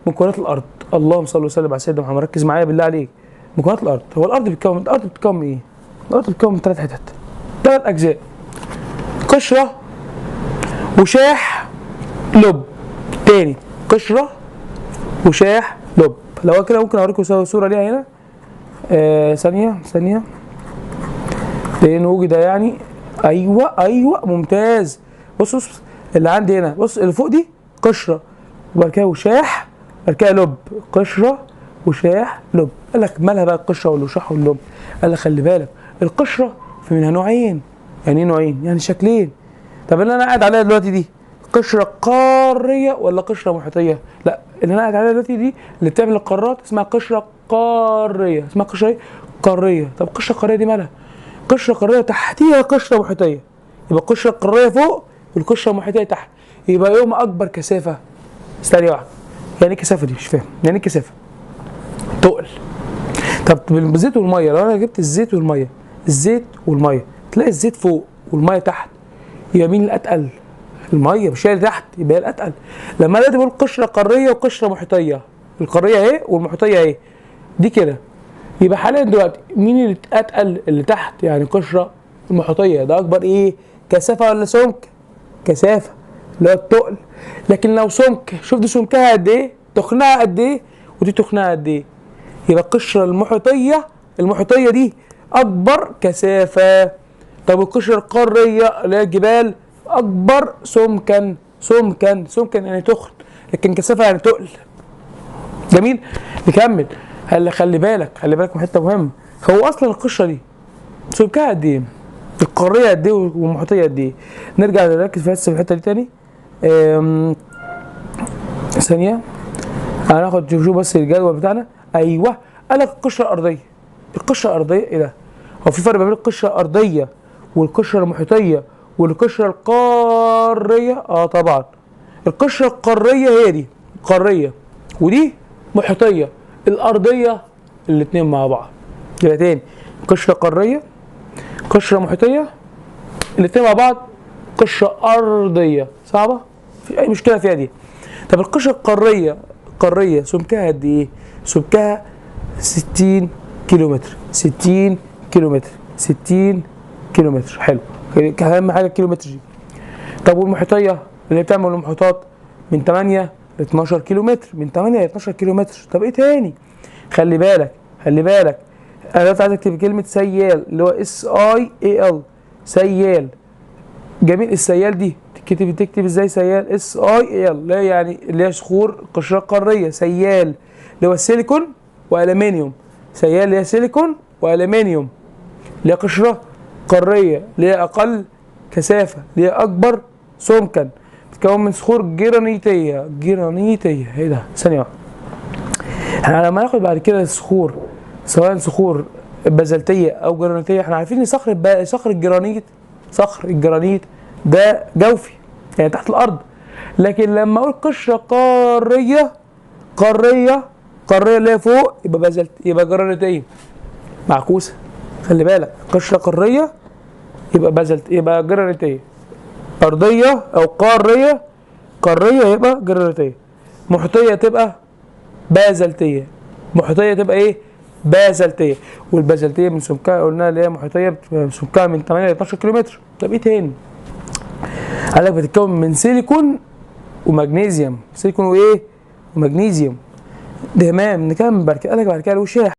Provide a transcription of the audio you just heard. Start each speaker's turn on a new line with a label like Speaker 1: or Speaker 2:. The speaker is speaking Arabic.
Speaker 1: مكونات الارض. اللهم صل وسلم على سيدنا محمد، ركز معايا بالله عليك. مكونات الارض، هو الارض بتتكون من ايه؟ الارض بتتكون من 3 حتت، 3 اجزاء: قشره وشاح لب. تاني، قشره وشاح لب. لو كده ممكن اوريكم صوره ليها هنا. ثانيه لان وجد يعني. ايوه ممتاز. بص اللي عندي هنا، بص اللي فوق دي قشره وبعد كده وشاح بعد كده لب. قشره وشاح لب. قال لك مالها بقى القشره والوشاح واللب؟ قال لك خلي بالك القشره في منها نوعين. يعني ايه نوعين؟ يعني شكلين. طب اللي انا قاعد عليها دلوقتي دي قشره قاريه ولا قشره محيطيه؟ لا، اللي انا قاعد عليها دلوقتي دي اللي بتعمل القارات اسمها قشره قاريه. اسمها قشره ايه؟ قاريه. طب القشره القاريه دي مالها؟ قشره قاريه تحتيها قشره محيطيه. يبقى القشره القاريه فوق والقشره المحيطيه تحت. يبقى يوم اكبر كثافه. ثانيه واحده، يعني ايه كثافه دي؟ مش فاهم يعني ايه كثافه. تقل. طب بالزيت والميه، لو انا جبت الزيت والميه، الزيت والميه تلاقي الزيت فوق والميه تحت، يبقى مين الاتقل؟ الميه، مش هي اللي تحت، يبقى هي الاتقل. لما دلوقتي بقول قشره قاريه وقشره محيطيه، القاريه اهي والمحيطيه اهي دي كده، يبقى حاليا دلوقتي مين اللي اتقل؟ اللي تحت، يعني قشره المحيطيه ده اكبر ايه؟ كثافه ولا سمك؟ كثافه، اللي هو التقل. لكن لو سمك، شوف دي سمكها قد ايه؟ تخنها قد ايه؟ ودي تخنها قد ايه؟ يبقى القشره المحيطيه دي اكبر كثافه. طب القشره القاريه اللي هي الجبال اكبر سمكا يعني تخن، لكن كثافه يعني تقل. جميل. نكمل. خلي بالك من حته مهمه. هو اصلا القشره دي سمكها قد ايه؟ القاريه قد ايه والمحيطيه قد ايه؟ نرجع نركز في الحته دي تاني. ثانيه هناخد شوف بس الجدول بتاعنا. ايوه، قال لك القشره الارضيه ايه ده؟ هو في فرق بين القشره الارضيه والقشره المحيطيه والقشره القاريه؟ طبعا. القشره القاريه هي دي قاريه ودي محيطيه. الارضيه الاثنين مع بعض. يبقى تاني، قشره قاريه قشره محيطيه الاثنين مع بعض قشره ارضيه. صعبه؟ في اي مشكله فيها دي؟ طب القشره القاريه سمكها قد ايه؟ سمكها 60 كيلومتر. 60 كيلومتر. حلو، اهم حاجه الكيلومتر دي. طب والمحيطيه اللي بتعمل المحيطات من 8 ل 12 كيلومتر. من 8 ل 12 كيلومتر. طب ايه تاني؟ خلي بالك انا دلوقتي عايز اكتب كلمه سيال اللي هو SIAL. سيال. جميل. السيال دي تكتب ازاي؟ سيال SIAL اللي هي صخور قشره قاريه. سيال اللي هو سيليكون والومنيوم. سيال اللي هي سيليكون والومنيوم، اللي هي قشره قاريه، اللي هي اقل كثافه، اللي هي اكبر سمكا، بتتكون من صخور جرانيتيه. ايه ده؟ ثانيه واحده. احنا لما ناخد بعد كده الصخور، سواء صخور بازلتيه او جرانيتيه، احنا عارفين ان صخر الجرانيت ده جوفي، يعني تحت الارض. لكن لما اقول قشره قاريه اللي هي فوق، يبقى جرانيتيه معكوسه. خلي بالك، قشره قاريه يبقى جرانيتيه. ارضيه او قاريه يبقى جرانيتيه. محيطيه تبقى بازلتيه. ايه؟ بازلتيه. والبازلتيه من سمكها قلنا اللي هي محيطيه سمكها من 8 ل 12 كيلومتر. طب ايه تاني؟ قال لك بتتكون من سيليكون ومغنيسيوم. سيليكون وايه؟ ومغنيسيوم. تمام. نكمل بعد كده. قال لك بعد كده الوشاح.